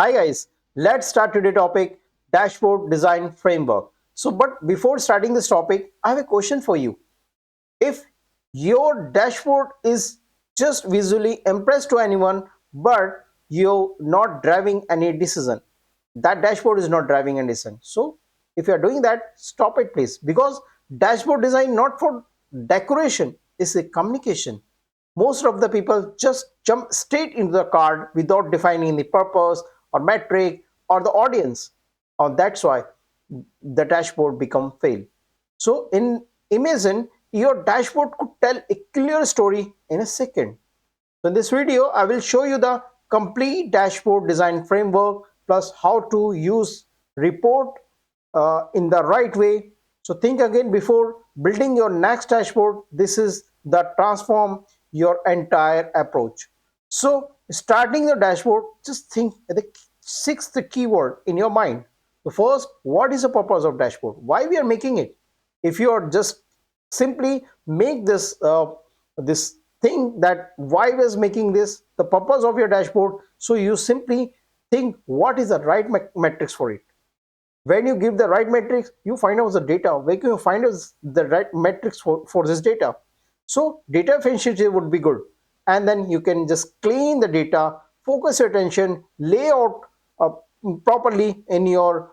Hi guys, let's start today's topic dashboard design framework. But before starting this topic, I have a question for you. If your dashboard is just visually impressed to anyone, but you're not driving any decision, that dashboard is not driving any decision. So if you are doing that, stop it please, because dashboard design not for decoration is a communication. Most of the people just jump straight into the card without defining the purpose or metric or the audience, or that's why the dashboard become fail. So in imagine your dashboard could tell a clear story in a second. So in this video I will show you the complete dashboard design framework plus how to use report in the right way. So think again before building your next dashboard. This is the transform your entire approach. So starting the dashboard, just think the sixth keyword in your mind. So first, what is the purpose of dashboard? Why we are making it? If you are just simply make this thing that why was making this the purpose of your dashboard, so you simply think what is the right metrics for it. When you give the right metrics, you find out the data. Where can you find out the right metrics for this data? So data efficiency would be good, and then you can just clean the data, focus your attention, lay out uh, properly in your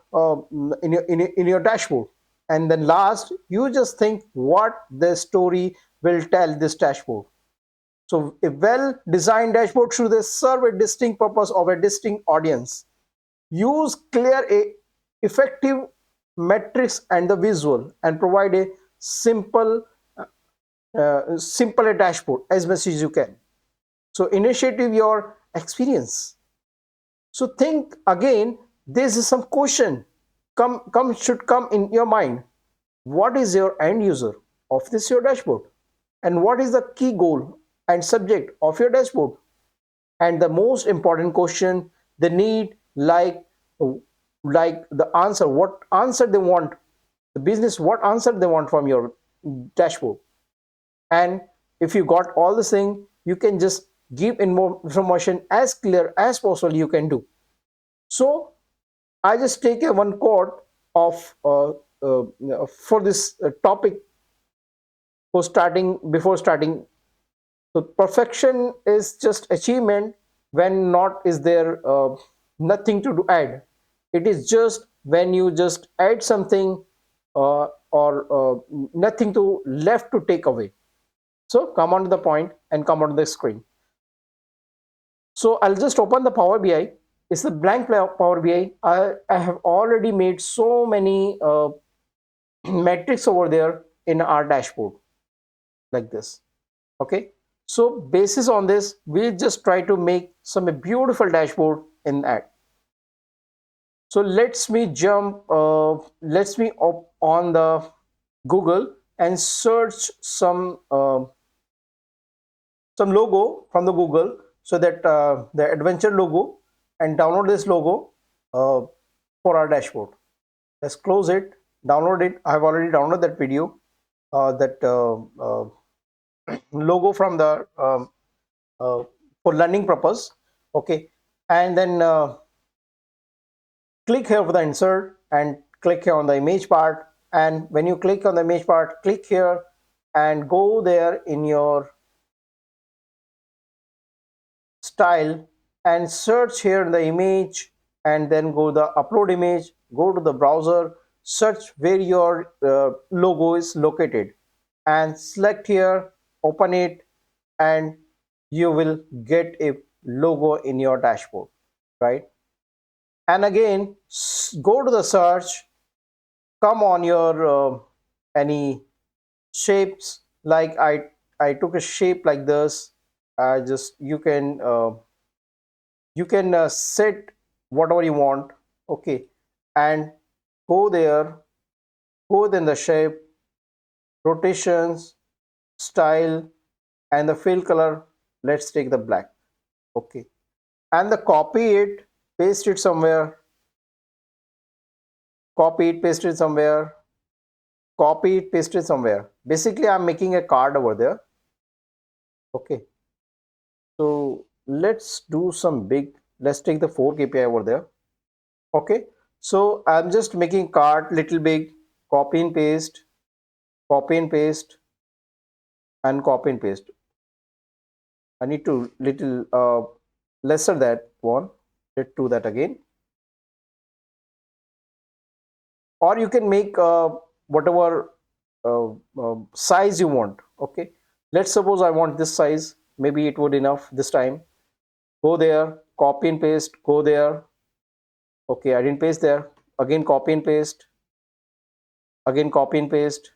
dashboard. And then last, you just think what the story will tell this dashboard. So a well designed dashboard should serve a distinct purpose of a distinct audience. Use clear, effective metrics and the visual, and provide a simple a dashboard as much as you can. So initiative your experience. So think again. This is some question come should come in your mind. What is your end user of this your dashboard, and what is the key goal and subject of your dashboard? And the most important question, the need, like the answer, what answer they want, the business, what answer they want from your dashboard. And if you got all this thing, you can just give in more information as clear as possible you can do. So I just take a one quote of for this topic for starting before starting. So perfection is just achievement when not is there nothing to do add. It is just when you just add something or nothing to left to take away. So come on to the point and come on the screen. So I'll just open the Power BI. It's the blank Power BI. I have already made so many metrics over there in our dashboard like this. Okay, so basis on this, we just try to make some beautiful dashboard in that. So let's me up on the Google and search some logo from the Google, so that the adventure logo, and download this logo uh, for our dashboard. Let's close it, download it. I have already downloaded that video, that logo from the for learning purpose. Okay, and then click here for the insert and click here on the image part. And when you click on the image part, click here and go there in your style and search here in the image, and then go the upload image, go to the browser, search where your logo is located, and select here, open it, and you will get a logo in your dashboard, right? And again, go to the search, come on your any shapes. Like I took a shape like this. Just you can set whatever you want. Okay, and go there, go in the shape, rotations, style, and the fill color. Let's take the black. Okay, and the copy it, paste it somewhere, copy it, paste it somewhere, copy it, paste it somewhere. Basically I'm making a card over there. Okay, so let's do some big Let's take the 4 KPI over there. Okay, so I'm just making cart little big, copy and paste, copy and paste, and copy and paste. I need to little lesser that one. Let's do that again. Or you can make whatever size you want. Okay, let's suppose I want this size. Maybe it would enough this time. Go there, copy and paste, go there. Okay, I didn't paste there. Again, copy and paste. Again, copy and paste.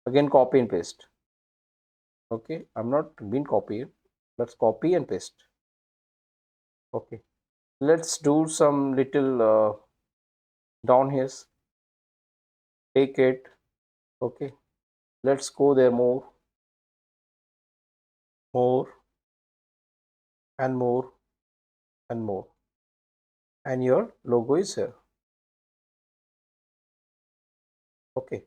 Again, copy and paste. Okay, I'm not been copied. Let's copy and paste. Okay, let's do some little down here. Take it. Okay, let's go there more and more and more. And your logo is here. Okay,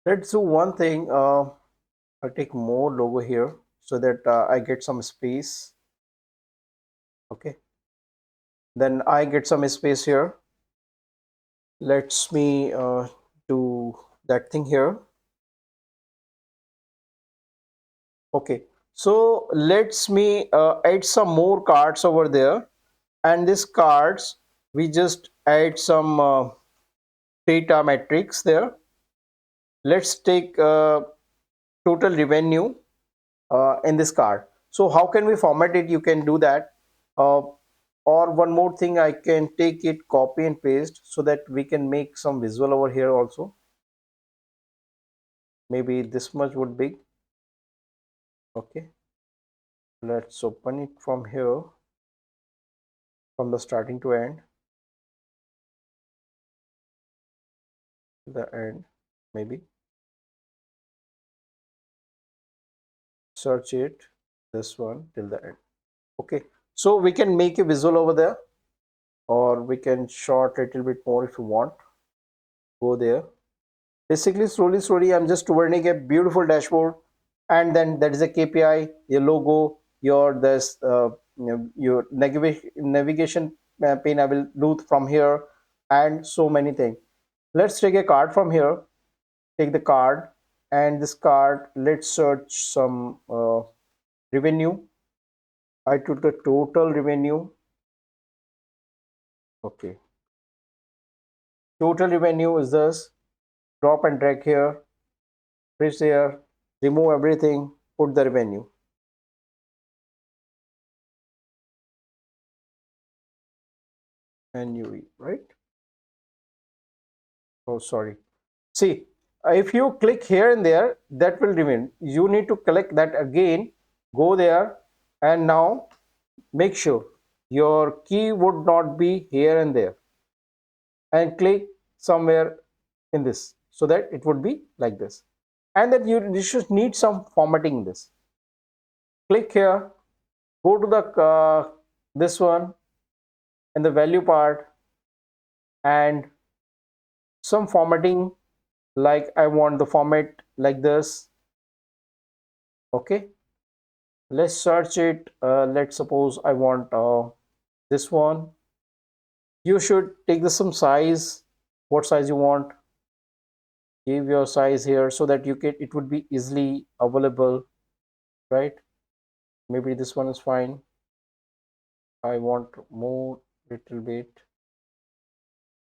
let's do one thing. I'll take more logo here so that I get some space. Okay, then I get some space here. Let's me do that thing here. Okay, so let's me add some more cards over there, and these cards we just add some data metrics there. Let's take total revenue in this card. So how can we format it? You can do that. Uh, or one more thing, I can take it, copy and paste so that we can make some visual over here also. Maybe this much would be. Okay, let's open it from here, from the starting to end, the end, maybe search it, this one till the end. Okay, so we can make a visual over there, or we can short a little bit more if you want. Go there. Basically, slowly I'm just turning a beautiful dashboard, and then that is a KPI, your logo, your this your navigation pane I will do from here, and so many things. Let's take a card from here. Take the card, and this card, let's search some revenue. I took the total revenue. Okay, total revenue is this. Drop and drag here, press here, remove everything, put the revenue. And UE, right? Oh, sorry. See, if you click here and there, that will remain. You need to click that again, go there, and now make sure your key would not be here and there, and click somewhere in this so that it would be like this. And then you should need some formatting in this. Click here, go to the this one in the value part, and some formatting, like I want the format like this. Okay, let's search it. Let's suppose I want this one. You should take the some size, what size you want, give your size here so that you can, it would be easily available, right? Maybe this one is fine. I want more little bit.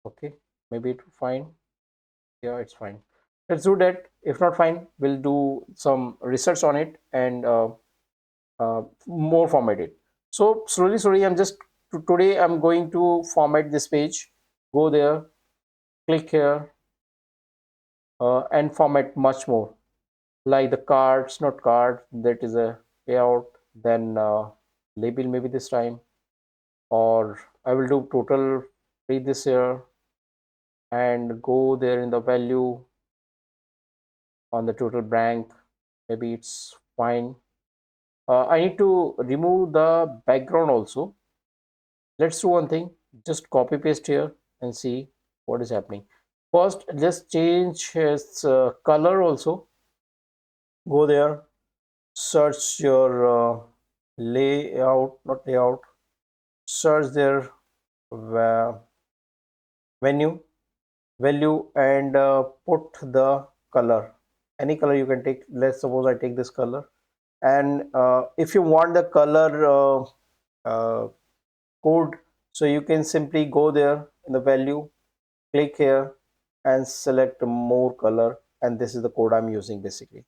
Okay, maybe it's fine. Yeah, it's fine. Let's do that. If not fine, we'll do some research on it and more formatted. So slowly I'm just today I'm going to format this page. Go there, click here, and format much more, like the cards, not card, that is a layout, then label maybe this time, or I will do total, read this here, and go there in the value on the total blank. Maybe it's fine. I need to remove the background also. Let's do one thing, just copy paste here and see what is happening. First, just change its color also. Go there, search your layout, not layout. search their uh, venue value, and put the color, any color you can take. Let's suppose I take this color, and if you want the color uh, code, so you can simply go there in the value, click here, and select more color, and this is the code I'm using basically,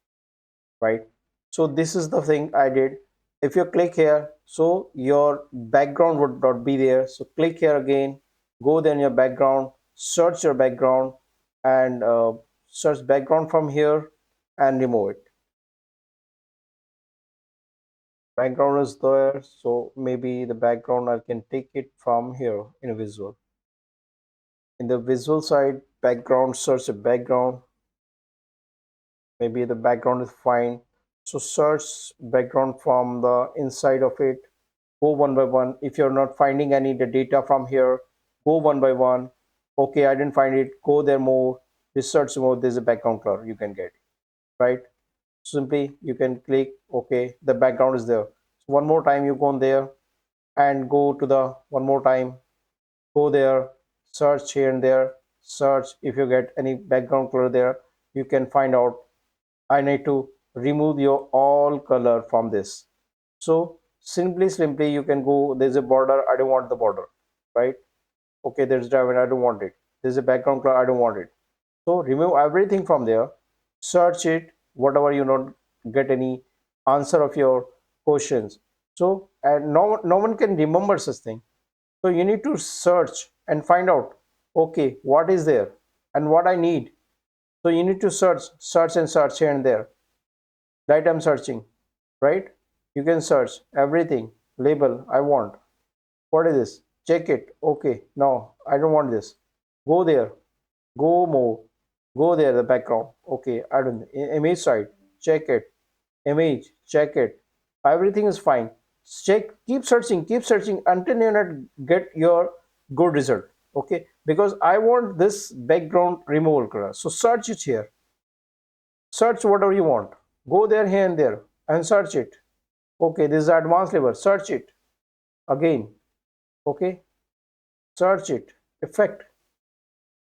right? So this is the thing I did. If you click here, so your background would not be there, so click here again, go there in your background, search your background, and search background from here and remove it. Background is there, so maybe the background I can take it from here in a visual. In the visual side, background, search a background. Maybe the background is fine, so search background from the inside of it. Go one by one. If you're not finding any the data from here, go one by one. Okay, I didn't find it, go there more, research more, there's a background color you can get, right? Simply you can click, okay, the background is there. So one more time you go on there and go to the one more time, go there, search here and there, search. If you get any background color there, you can find out, I need to remove your all color from this. So simply you can go, there's a border, I don't want the border, right? Okay, there's diamond, I don't want it. There's a background color, I don't want it. So remove everything from there, search it, whatever you not get any answer of your questions. So and no one can remember such thing. So you need to search and find out, okay, what is there and what I need. So you need to search and search here and there. Right, I'm searching, right? You can search everything. Label, I want. What is this? Check it. Okay, no, I don't want this. Go there, go more, go there, the background. Okay, I don't, image side, check it. Image, check it. Everything is fine. Check, keep searching until you not get your good result. Okay, because I want this background removal color. So search it here. Search whatever you want. Go there, here and there, and search it. Okay, this is advanced level. Search it again. Okay, search it. Effect.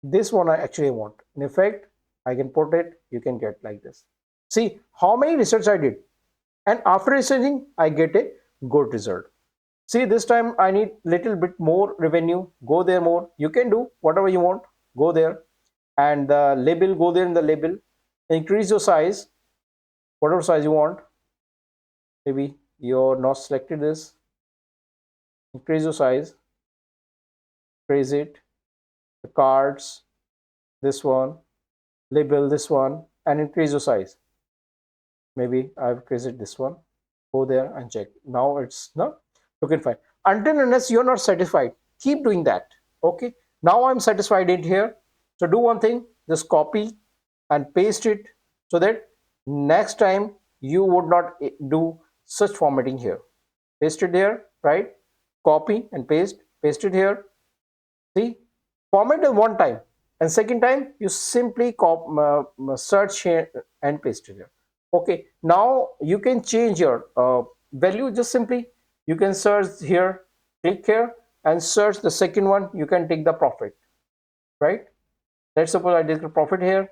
This one I actually want. In effect, I can put it. You can get like this. See how many research I did, and after researching, I get a good result. See, this time I need little bit more revenue. Go there more. You can do whatever you want. Go there, and the label. Go there in the label. Increase your size, whatever size you want. Maybe you're not selected this. Increase your size. Increase it. The cards, this one, label this one, and increase your size. Maybe I've increased this one. Go there and check. Now it's not looking fine. Until unless you're not satisfied, keep doing that. Okay. Now I'm satisfied in here. So do one thing, just copy and paste it so that next time you would not do such formatting here. Paste it there, right? Copy and paste it here. See, format it one time, and second time you simply search here and paste it here. Okay, now you can change your value. Just simply you can search here, click here, and search the second one. You can take the profit, right? Let's suppose I take the profit here.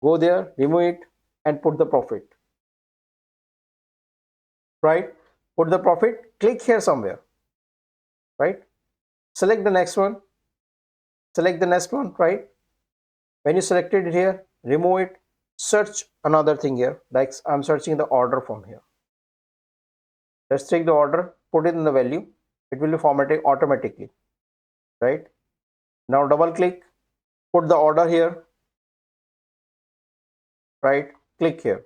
Go there, remove it, and put the profit, right? Put the profit. Click here somewhere, right? Select the next one. Select the next one, right? When you selected it here, remove it, search another thing here, like I'm searching the order from here. Let's take the order, put it in the value, it will be formatted automatically, right? Now double click, put the order here, right? Click here.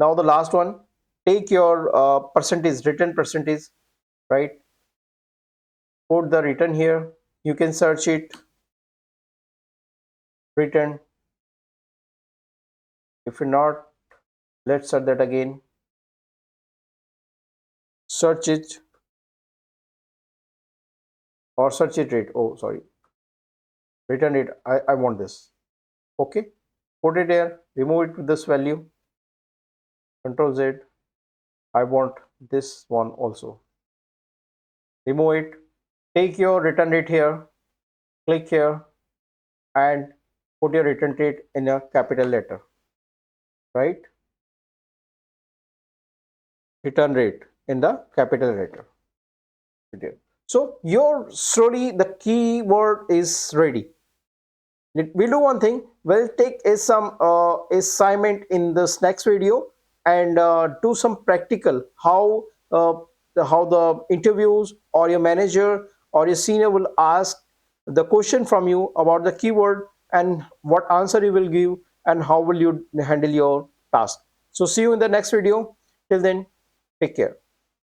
Now the last one, take your percentage, return percentage, right? Put the return here, you can search it, return. If you're not, let's search that again, search it, or search it rate, oh sorry, return it, I want this. Okay, put it here, remove it with this value, Control Z. I want this one also, remove it, Take your return rate here, click here, and put your return rate in a capital letter, right? Return rate in the capital letter. So your slowly the keyword is ready. We'll do one thing. We'll take some assignment in this next video and do some practical how the interviews or your manager or your senior will ask the question from you about the keyword and what answer you will give and how will you handle your task. So see you in the next video. Till then, take care.